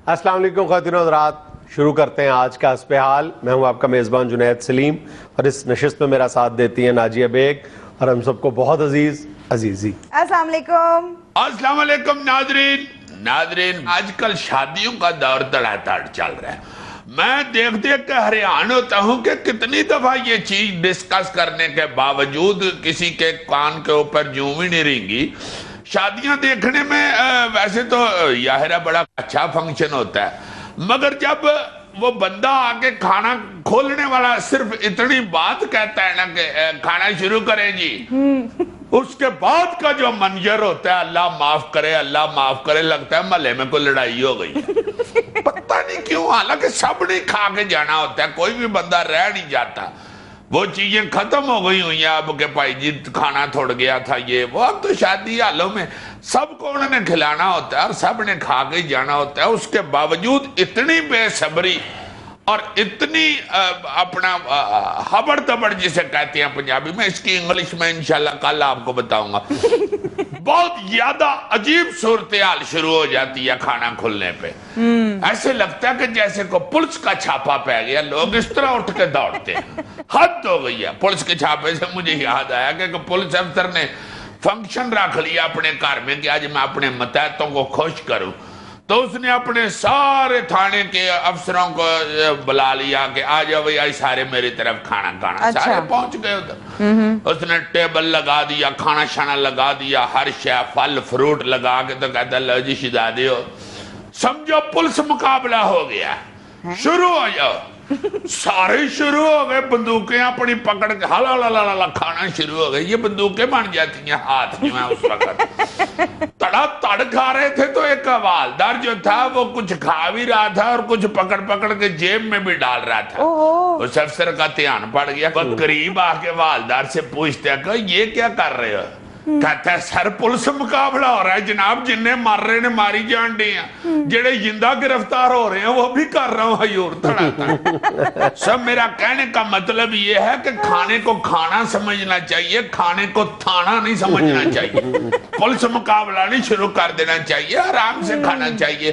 السلام علیکم خواتین و حضرات، شروع کرتے ہیں آج کا حسب حال۔ میں ہوں آپ کا میزبان جنید سلیم اور اس نشست میں میرا ساتھ دیتی ہیں ناجیہ بیگ اور ہم سب کو بہت عزیز عزیزی۔ السلام علیکم۔ السلام علیکم ناظرین، آج کل شادیوں کا دور دڑا دڑ چل رہا ہے۔ میں دیکھ کے حیران ہوتا ہوں کہ کتنی دفعہ یہ چیز ڈسکس کرنے کے باوجود کسی کے کان کے اوپر جوں بھی نہیں رینگی۔ شادیاں دیکھنے میں ویسے تو ظاہر بڑا اچھا فنکشن ہوتا ہے، مگر جب وہ بندہ آکے کھانا کھولنے والا صرف اتنی بات کہتا ہے نا کہ کھانا شروع کریں جی، اس کے بعد کا جو منظر ہوتا ہے اللہ معاف کرے، لگتا ہے محلے میں کوئی لڑائی ہو گئی ہے۔ پتہ نہیں کیوں، حالانکہ سب نے کھا کے جانا ہوتا ہے، کوئی بھی بندہ رہ نہیں جاتا۔ وہ چیزیں ختم ہو گئی ہوئی ہیں اب کہ بھائی جی کھانا تھوڑ گیا تھا یہ وہ۔ اب تو شادی حالوں میں سب کو انہوں نے کھلانا ہوتا ہے اور سب نے کھا کے جانا ہوتا ہے۔ اس کے باوجود اتنی بے صبری اور اتنی اپنا ہبڑ دبڑ جسے کہتے ہیں پنجابی میں، اس کی انگلش میں انشاءاللہ کل آپ کو بتاؤں گا، بہت زیادہ عجیب صورتحال شروع ہو جاتی ہے کھانا کھلنے پہ۔ ایسے لگتا ہے کہ جیسے کو پولیس کا چھاپا پہ گیا، لوگ اس طرح اٹھ کے دوڑتے ہیں۔ حد ہو گئی ہے پولیس کے چھاپے سے۔ مجھے یاد آیا کہ پولیس افسر نے فنکشن رکھ لیا اپنے گھر میں کہ آج میں اپنے متحدوں کو خوش کروں، تو اس نے اپنے سارے تھانے کے افسروں کو بلا لیا کہ آ جاؤ بھائی آج سارے میری طرف کھانا۔ سارے پہنچ گئے ادھر۔ اس نے ٹیبل لگا دیا، کھانا شانا لگا دیا، ہر شے پھل فروٹ لگا کے تو کہتا لو جی شہزادے ہو، سمجھو پولیس مقابلہ ہو گیا، شروع ہو جاؤ۔ سارے شروع ہو گئے، بندوقیں اپنی پکڑ کے ہلا کھانا شروع ہو گئے۔ یہ بندوقیں بن جاتی ہیں ہاتھ میں اس وقت۔ تڑا تڑ کھا رہے تھے تو ایک حوالدار جو تھا وہ کچھ کھا بھی رہا تھا اور کچھ پکڑ کے جیب میں بھی ڈال رہا تھا۔ اس افسر کا دھیان پڑ گیا، وہ قریب آ کے حوالدار سے پوچھتے ہیں کہ یہ کیا کر رہے ہو؟ کہتا ہے سر پولیس مقابلہ ہو رہا ہے جناب، جنہیں مار رہے نے ماری جان دی ہیں، جڑے زندہ گرفتار ہو رہے ہیں وہ بھی کر رہا ہوں حیور تڑا۔ سب میرا کہنے کا مطلب یہ ہے کہ کھانے کو کھانا سمجھنا چاہیے، کھانے کو تھانا نہیں سمجھنا چاہیے۔ پولیس مقابلہ نہیں شروع کر دینا چاہیے، آرام سے کھانا چاہیے۔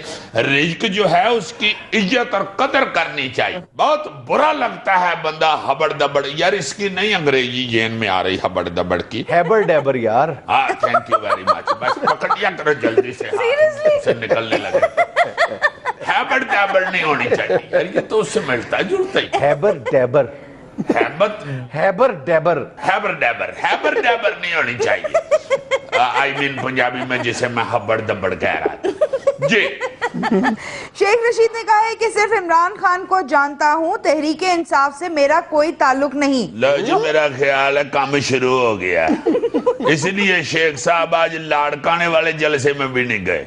رزق جو ہے اس کی عزت اور قدر کرنی چاہیے۔ بہت برا لگتا ہے بندہ ہبڑ دبڑ، یار اس کی نہیں انگریزی ذہن میں آ رہی ہبڑ دبڑ کی، ہیبر ڈیبر یار۔ ہاں تھینک یو ویری مچ، بس پکڑ لیا کرو جلدی سے، سے نکلنے لگے۔ ہیبر ڈیبر نہیں ہونی چاہیے یار، یہ تو اس سے ملتا جلتا ہی۔ ہیبر ڈیبر، ہیبر ڈیبر نہیں ہونی چاہیے۔ آئی مین پنجابی میں جسے میں ہبڑ دبڑ کہہ رہا تھا جی۔ شیخ رشید نے کہا ہے کہ صرف عمران خان کو جانتا ہوں، تحریک انصاف سے میرا کوئی تعلق نہیں۔ لو جی میرا خیال ہے کام شروع ہو گیا، اس لیے شیخ صاحب آج لاڑکانے والے جلسے میں بھی نہیں گئے۔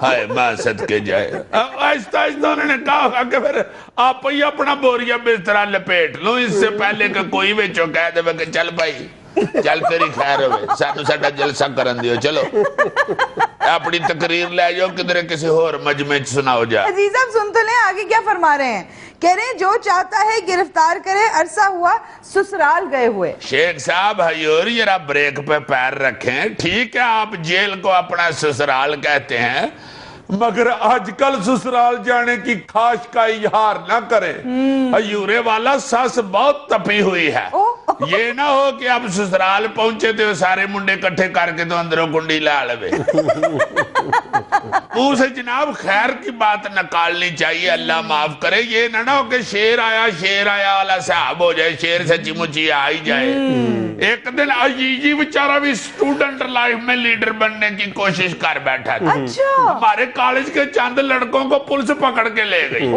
ہائے ماں صدقے جائے۔ آہستہ آہستہ انہوں نے کہا کہ پھر آپ ہی اپنا بوریا بسترا لپیٹ لو، اس سے پہلے کہ کوئی بچوں کہہ دے کہ چل بھائی چل تیری خیر ہوئے، سانو ساڈا جلسہ کرن دیو، چلو اپنی تقریر لے جاؤ کدھر کسی اور مجمع سناؤ جا۔ عزیز آپ سن تو لیں آگے کیا فرما رہے ہیں، کہہ رہے ہیں جو چاہتا ہے گرفتار کرے، عرصہ ہوا سسرال گئے ہوئے۔ شیخ صاحب حیور ذرا بریک پہ پیر رکھیں، ٹھیک ہے آپ جیل کو اپنا سسرال کہتے ہیں، مگر آج کل سسرال جانے کی خواہش کا اظہار نہ کریں۔ حیورے والا ساس بہت تپی ہوئی ہے، یہ نہ ہو کہ اب سسرال پہنچے تو سارے منڈے کٹھے کر کے تو اندروں کنڈی لا لے۔ منہ سے جناب خیر کی بات نکالنی چاہیے، اللہ معاف کرے۔ یہ نہ ہو کہ شیر آیا والا صاحب ہو جائے، شیر سچی مچی آ ہی جائے۔ ایک دن عزیزی بیچارہ بھی اسٹوڈنٹ لائف میں لیڈر بننے کی کوشش کر بیٹھا تھا، ہمارے کالج کے چند لڑکوں کو پولیس پکڑ کے لے گئی۔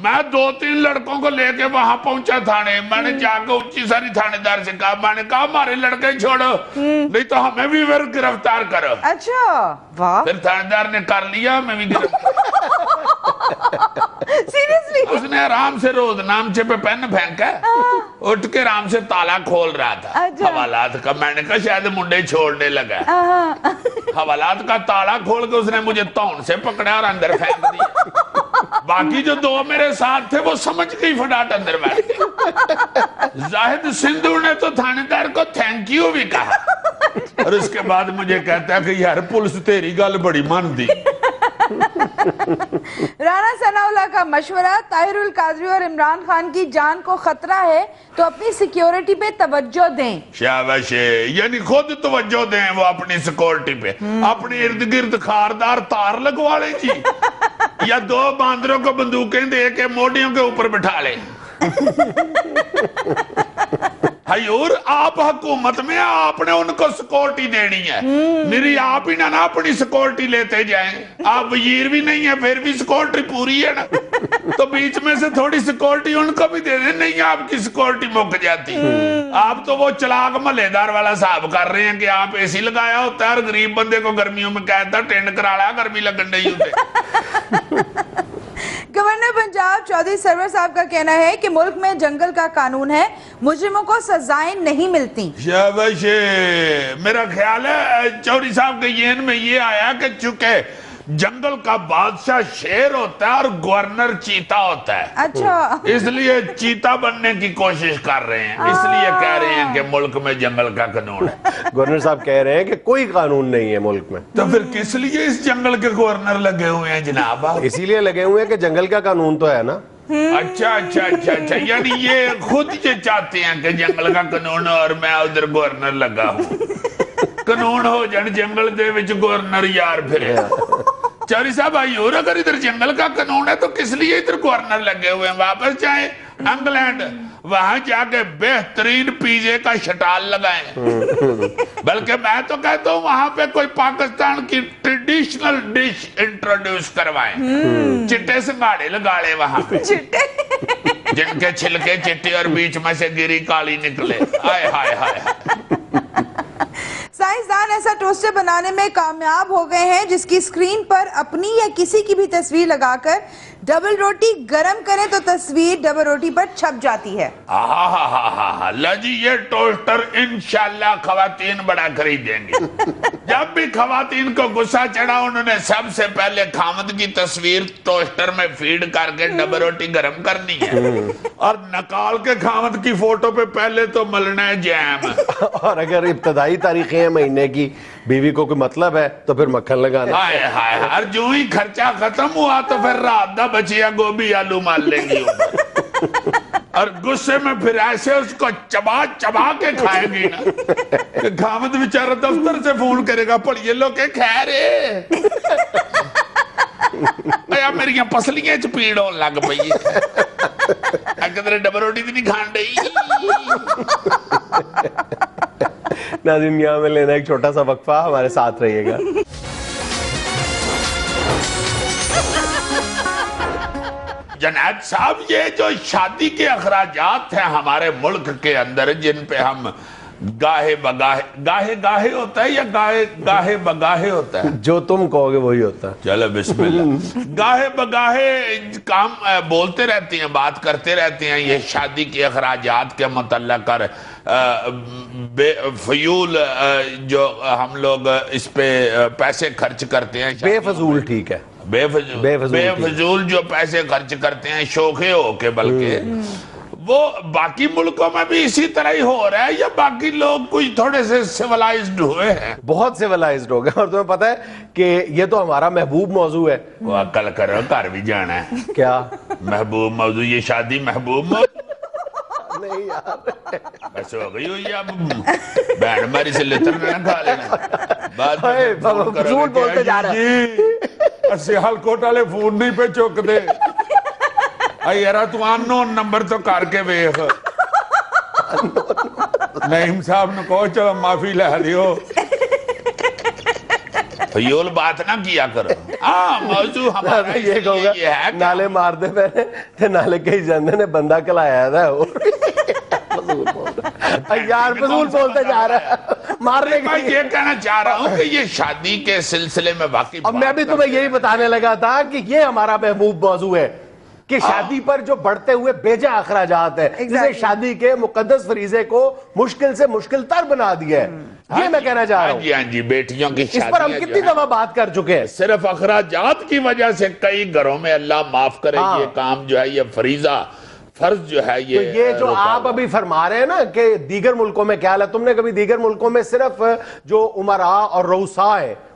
میں 2-3 لڑکوں کو لے کے وہاں پہنچا تھانے، میں نے جا کے اونچی ساری تھانے دار سے کہا، میں نے کہا ہمارے لڑکے چھوڑو نہیں تو ہمیں بھی گرفتار کرو۔ اچھا واہ، پھر تھانے دار نے کر لیا، ہمیں بھی گرفتار۔ سیریسلی اس نے آرام سے روز نامچے پہ پین پھینکا، اٹھ کے آرام سے تالا کھول رہا تھا حوالات کا۔ میں نے کہا شاید منڈے چھوڑنے لگا، حوالات کا تالا کھول کے اس نے مجھے تون سے پکڑا اور اندر پھینک دیا۔ باقی جو 2 میرے ساتھ تھے وہ سمجھ گئی فٹاٹ اندر بیٹھ گئے۔ زاہد سندھو نے تو تھانے دار کو تھینک یو بھی کہا، اور اس کے بعد مجھے کہتا ہے کہ یار پولیس تیری گل بڑی مان دی۔ رانا ثناءاللہ کا مشورہ، طاہر القادری اور عمران خان کی جان کو خطرہ ہے تو اپنی سیکیورٹی پہ توجہ دیں۔ شاباش، یعنی خود توجہ دیں وہ اپنی سیکورٹی پہ، اپنے ارد گرد خاردار تار لگوا لیں جی، یا 2 باندروں کو بندوقیں دے کے موڈیوں کے اوپر بٹھا لیں۔ حیور، آپ حکومت میں آپ نے ان کو سیکورٹی دینی ہے، میری آپ ہی نہ اپنی سیکورٹی لیتے جائیں۔ آپ وزیر بھی نہیں ہے پھر بھی سیکورٹی پوری ہے نا، تو بیچ میں سے تھوڑی سیکورٹی ان کو بھی دے دیں، نہیں آپ کی سیکورٹی مک جاتی۔ آپ تو وہ چلاک محلے دار والا صاحب کر رہے ہیں کہ آپ اے سی لگایا ہوتا ہے اور غریب بندے کو گرمیوں میں کہتا ٹینڈ کرا لا، گرمی لگن نہیں ہوتے۔ گورنر پنجاب چودھری سرور صاحب کا کہنا ہے کہ ملک میں جنگل کا قانون ہے، مجرموں کو سزائیں نہیں ملتی۔ شاباش، میرا خیال ہے چودھری صاحب کے ذہن میں یہ آیا کہ چونکہ جنگل کا بادشاہ شیر ہوتا ہے اور گورنر چیتا ہوتا ہے، اچھا، اس لیے چیتا بننے کی کوشش کر رہے ہیں، اس لیے کہہ رہے ہیں کہ ملک میں جنگل کا قانون ہے۔ گورنر صاحب کہہ رہے ہیں کہ کوئی قانون نہیں ہے ملک میں، تو پھر کس لیے اس جنگل کے گورنر لگے ہوئے ہیں جناب؟ اسی لیے لگے ہوئے ہیں کہ جنگل کا قانون تو ہے نا۔ اچھا اچھا اچھا اچھا، یعنی یہ خود یہ چاہتے ہیں کہ جنگل کا قانون اور میں ادھر گورنر لگا ہوں، قانون ہو جان جنگل دے وچ گورنر یار پھرے۔ چودھری صاحب آئی اور اگر ادھر جنگل کا قانون ہے تو کس لیے ادھر گورنر لگے ہوئے ہیں؟ واپس جائیں انگلینڈ، وہاں جا کے بہترین پیزے کا شٹال لگائیں، بلکہ میں تو کہتا ہوں وہاں پہ کوئی پاکستان کی ٹریڈیشنل ڈش انٹروڈیوس کروائیں، چٹے سنگاڑے لگا لیں وہاں پہ، جن کے چھلکے چٹے اور بیچ میں سے گری کالی نکلے۔ آئے ہائے ہائے۔ سائنسدان ایسا ٹوسٹر بنانے میں کامیاب ہو گئے ہیں جس کی سکرین پر اپنی یا کسی کی بھی تصویر لگا کر ڈبل روٹی گرم کریں تو تصویر ڈبل روٹی پر چھپ جاتی ہے۔ اللہ جی، یہ ٹوسٹر انشاءاللہ خواتین بڑا خریدیں گے۔ جب بھی خواتین کو غصہ چڑھا انہوں نے سب سے پہلے خامد کی تصویر ٹوسٹر میں فیڈ کر کے ڈبل روٹی گرم کرنی ہے، اور نکال کے خامد کی فوٹو پہ پہلے تو ملنا ہے جیم، اور اگر ابتدائی تاریخیں ہیں مہینے کی، بیوی کو کوئی مطلب ہے تو پھر مکھن لگانا۔ ہائے ہائے، اور جو ہی خرچہ ختم ہوا تو پھر رات دا بچیا گوبھی آلو مال لیں گی، اور غصے میں پھر ایسے اس کو چبا چبا کے کھائے گی نا کہ خامد بیچارہ دفتر سے فون کرے گا، پڑھئے لو کہ خیر ہے ایا میری پسلیاں چ پیڑ ہون لگ پئی، اگر ڈبل روٹی بھی نہیں کھان ڈئی۔ ناظرین، یہاں میں لینا ایک چھوٹا سا وقفہ، ہمارے ساتھ رہیے گا۔ جنید صاحب، یہ جو شادی کے اخراجات ہیں ہمارے ملک کے اندر، جن پہ ہم گاہے بگاہے ہوتا ہے یا گاہے بگاہے ہوتا ہے؟ جو تم کہو گے وہی ہوتا ہے۔ چلو بسم اللہ۔ گاہے بگاہے کام بولتے رہتے ہیں، بات کرتے رہتے ہیں یہ شادی کے اخراجات کے متعلق، اور فیول جو ہم لوگ اس پہ پیسے خرچ کرتے ہیں، بے فضول، ٹھیک ہے، بے فضول جو پیسے خرچ کرتے ہیں شوخے ہو کے، بلکہ وہ باقی ملکوں میں بھی اسی طرح ہی ہو رہا ہے، یا باقی لوگ کچھ تھوڑے سے سیولائزڈ ہوئے ہیں؟ بہت سیولائزڈ ہو گئے، اور تمہیں پتہ ہے کہ یہ تو ہمارا محبوب موضوع ہے۔ وہ عقل کرو، گھر بھی جانا ہے۔ کیا محبوب موضوع؟ یہ شادی محبوب موضوع نہیں یار، بس ہو گئی ہوئی، اب بہن ہماری سے لتر نہ کھا لینا، بعد میں فضول بولتے جا رہے ہیں۔ سیال کوٹ والے فون نہیں پہ چک دے، یارا تو انون نمبر تو کر کے ویخ، نعیم صاحب نے کہو چلو معافی لے لیو، فیول بات نہ کیا کرو۔ موضوع ہمارا یہ کہوں گا، نالے مار دے پہنے تے نالے کہیں جاندے نے بندہ کلایا تھا، یار فضول بولتے جا رہا ہے، مارنے میں یہ کہنا چاہ رہا ہوں کہ یہ شادی کے سلسلے میں واقعی، اب میں بھی تمہیں یہی بتانے لگا تھا کہ یہ ہمارا محبوب موضوع ہے کہ شادی پر جو بڑھتے ہوئے بیجا اخراجات ہیں، جسے شادی کے مقدس فریضے کو مشکل سے مشکل تر بنا دیا ہے، یہ میں کہنا چاہ رہا ہوں۔ ہاں جی، بیٹیوں کی شادی، اس پر ہم کتنی دفعہ بات کر چکے ہیں، صرف اخراجات کی وجہ سے کئی گھروں میں اللہ معاف کرے یہ کام جو ہے، یہ فریضہ فرض جو ہے، یہ جو آپ ابھی فرما رہے ہیں نا کہ دیگر ملکوں میں کیا ہے، تم نے کبھی دیگر ملکوں میں صرف جو امراء اور رؤساء ہیں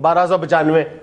1295।